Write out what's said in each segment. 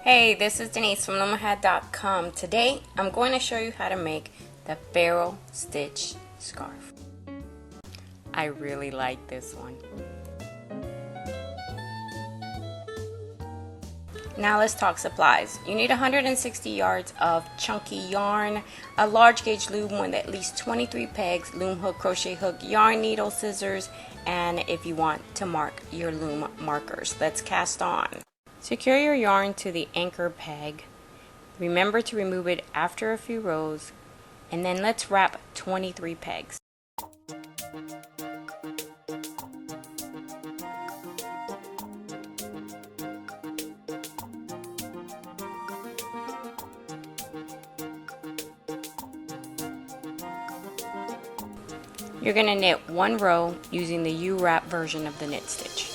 Hey, this is Denise from ôehë.com. Today, I'm going to show you how to make the Farrow stitch scarf. I really like this one. Now let's talk supplies. You need 160 yards of chunky yarn, a large gauge loom with at least 23 pegs, loom hook, crochet hook, yarn needle, scissors, and if you want to mark your loom markers. Let's cast on. Secure your yarn to the anchor peg. Remember to remove it after a few rows, and then let's wrap 23 pegs. You're going to knit one row using the Uwrap version of the knit stitch.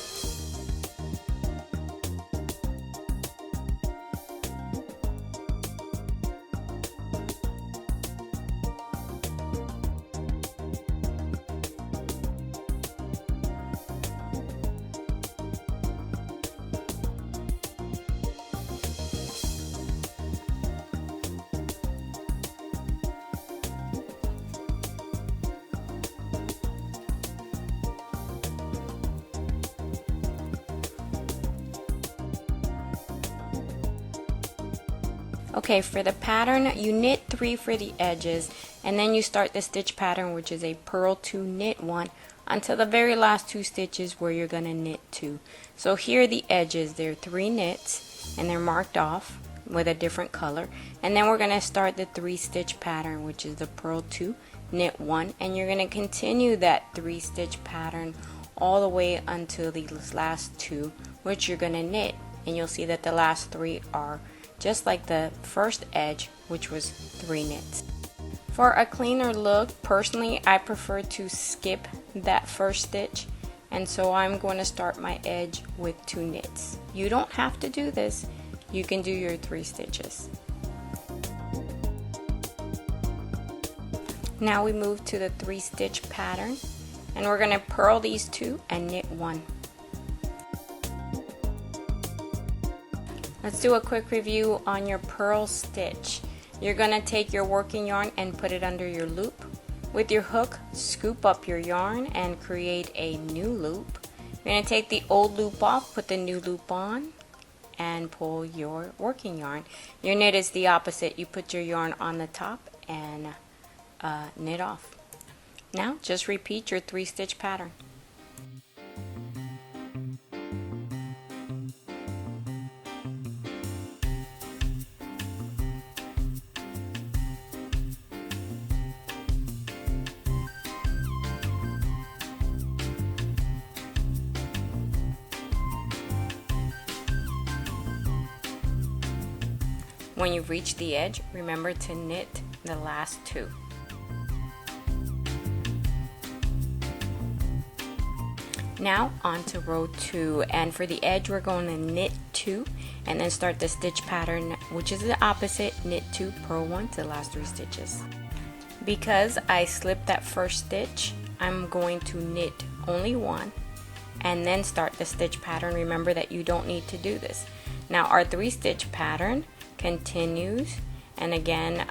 Okay, for the pattern, you knit 3 for the edges, and then you start the stitch pattern, which is a purl 2, knit 1, until the very last 2 stitches where you're going to knit 2. So here are the edges. There are 3 knits, and they're marked off with a different color. And then we're going to start the 3 stitch pattern, which is the purl 2, knit 1, and you're going to continue that 3 stitch pattern all the way until these last 2, which you're going to knit. And you'll see that the last 3 are just like the first edge, which was 3 knits. For a cleaner look, personally, I prefer to skip that first stitch, and so I'm going to start my edge with 2 knits. You don't have to do this. You can do your 3 stitches. Now we move to the 3 stitch pattern, and we're going to purl these 2 and knit 1. Let's do a quick review on your purl stitch. You're going to take your working yarn and put it under your loop. With your hook, scoop up your yarn and create a new loop. You're going to take the old loop off, put the new loop on, and pull your working yarn. Your knit is the opposite. You put your yarn on the top and knit off. Now just repeat your 3 stitch pattern. When you reach the edge, remember to knit the last 2. Now on to row 2, and for the edge we're going to knit 2 and then start the stitch pattern, which is the opposite, knit 2, purl 1 to the last 3 stitches. Because I slipped that first stitch, I'm going to knit only 1 and then start the stitch pattern. Remember that you don't need to do this. Now our 3 stitch pattern continues, and again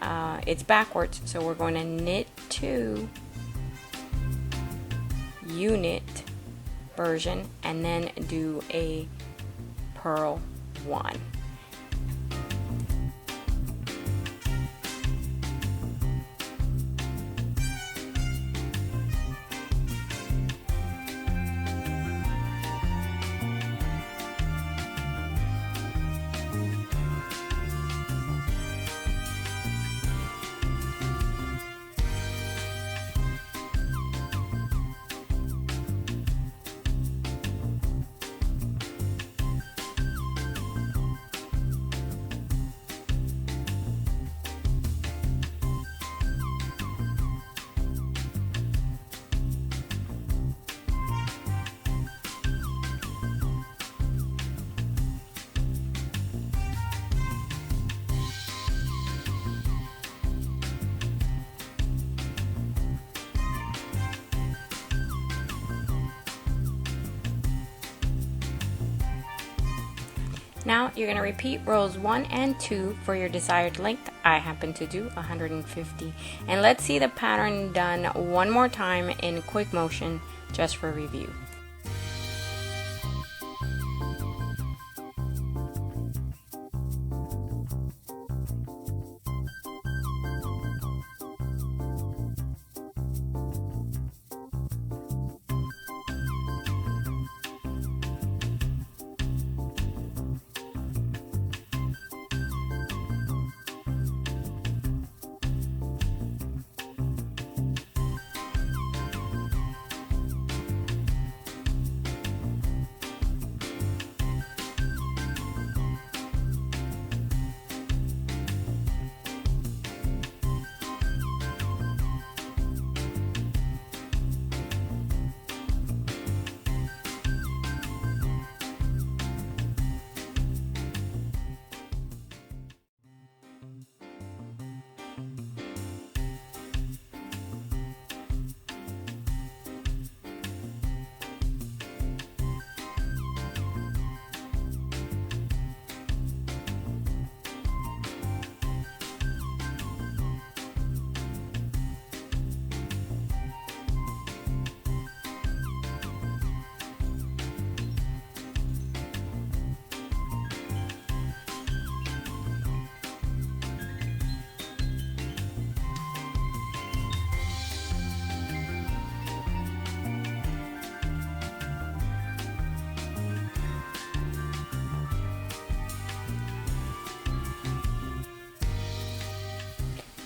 it's backwards, so we're going to knit 2, unit version, and then do a purl 1. Now you're going to repeat rows 1 and 2 for your desired length. I happen to do 150. And let's see the pattern done one more time in quick motion just for review.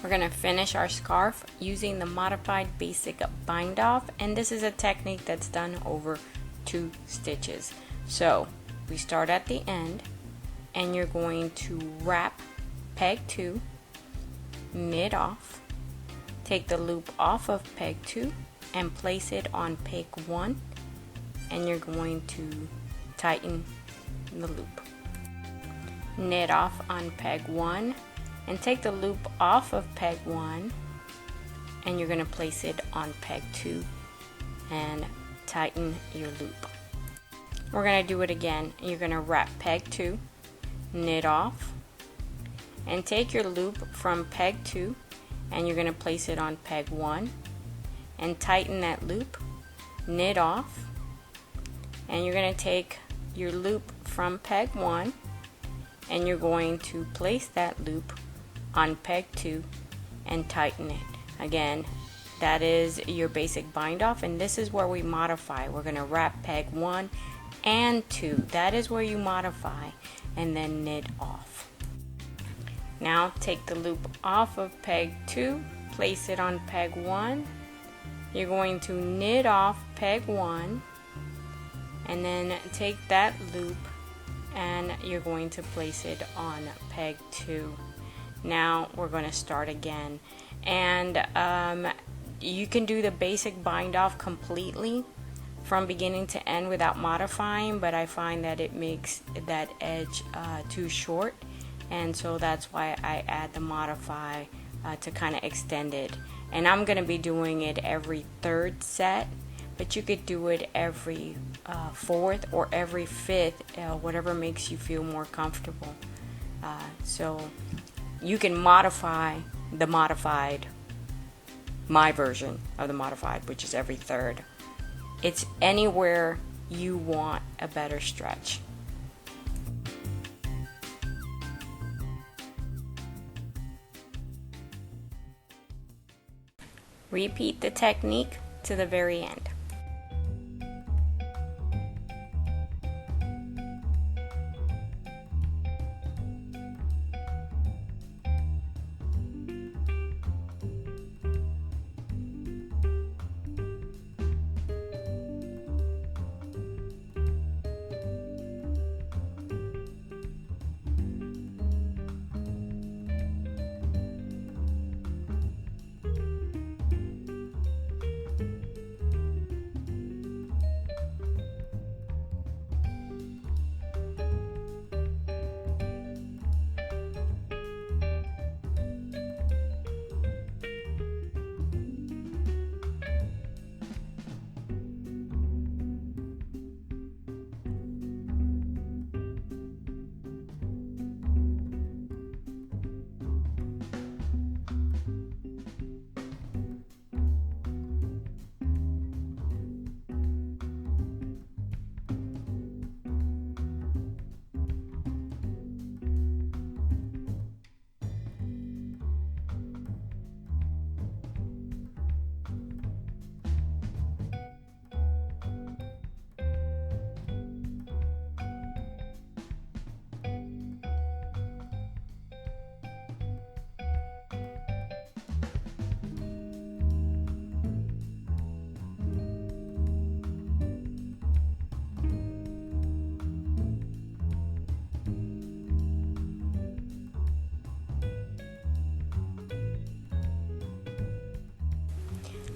We're going to finish our scarf using the modified basic bind off, and this is a technique that's done over 2 stitches. So we start at the end and you're going to wrap peg 2, knit off, take the loop off of peg 2 and place it on peg 1, and you're going to tighten the loop. Knit off on peg 1 and take the loop off of peg 1 and you're going to place it on peg 2 and tighten your loop. We're going to do it again. You're going to wrap peg 2, knit off, and take your loop from peg 2 and you're going to place it on peg 1 and tighten that loop, knit off, and you're going to take your loop from peg 1 and you're going to place that loop on peg 2 and tighten it. Again, that is your basic bind off, and this is where we modify. We're going to wrap peg 1 and 2. That is where you modify, and then knit off. Now take the loop off of peg 2, place it on peg 1. You're going to knit off peg 1 and then take that loop and you're going to place it on peg 2. Now we're going to start again, and you can do the basic bind off completely from beginning to end without modifying, but I find that it makes that edge too short, and so that's why I add the modify to kind of extend it. And I'm going to be doing it every 3rd set, but you could do it every 4th or every 5th, whatever makes you feel more comfortable. So you can modify the modified, my version of the modified, which is every 3rd. It's anywhere you want a better stretch. Repeat the technique to the very end.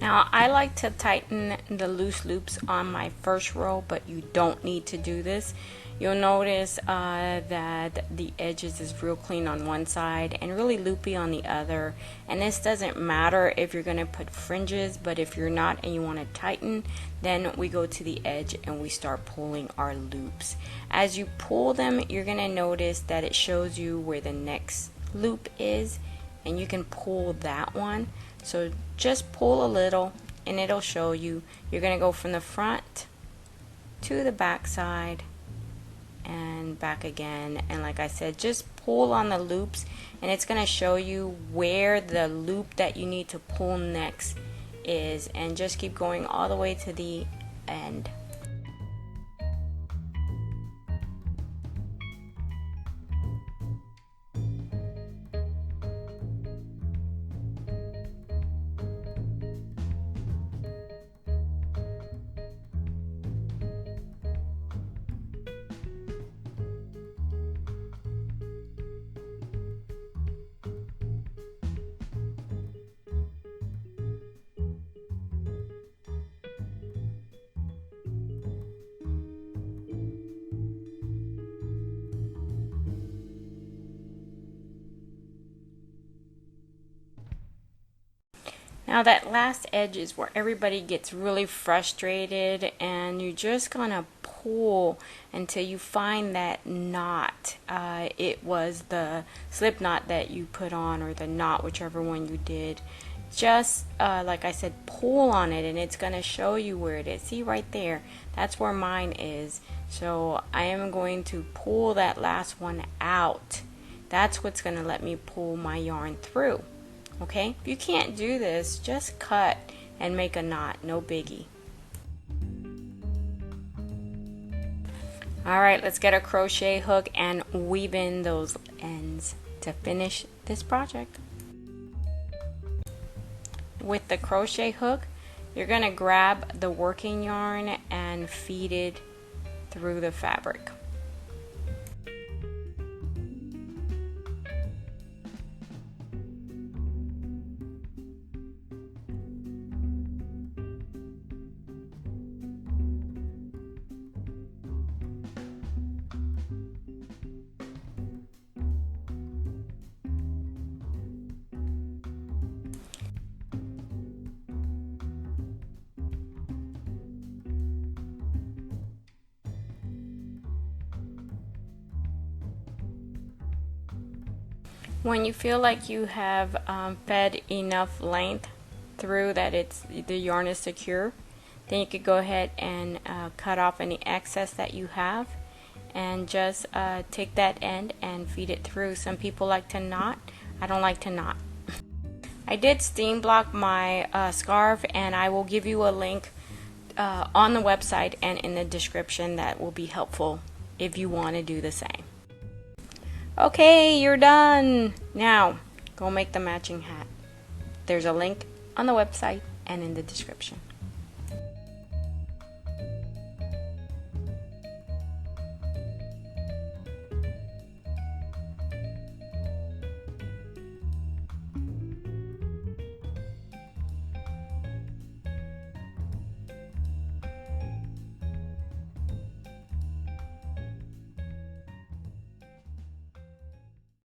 Now I like to tighten the loose loops on my first row, but you don't need to do this. You'll notice that the edges is real clean on one side and really loopy on the other, and this doesn't matter if you're going to put fringes, but if you're not and you want to tighten, then we go to the edge and we start pulling our loops. As you pull them, you're going to notice that it shows you where the next loop is, and you can pull that one. So just pull a little and it'll show you. You're going to go from the front to the back side and back again, and like I said, just pull on the loops and it's going to show you where the loop that you need to pull next is, and just keep going all the way to the end. Now that last edge is where everybody gets really frustrated, and you're just gonna pull until you find that knot. It was the slip knot that you put on, or the knot, whichever one you did. Just like I said, pull on it and it's gonna show you where it is. See right there, that's where mine is. So I am going to pull that last one out. That's what's gonna let me pull my yarn through. Okay, if you can't do this, just cut and make a knot, no biggie. Alright, let's get a crochet hook and weave in those ends to finish this project. With the crochet hook, you're going to grab the working yarn and feed it through the fabric. When you feel like you have fed enough length through that the yarn is secure, then you could go ahead and cut off any excess that you have and just take that end and feed it through. Some people like to knot. I don't like to knot. I did steam block my scarf, and I will give you a link on the website and in the description that will be helpful if you want to do the same. Okay, you're done. Now, go make the matching hat. There's a link on the website and in the description.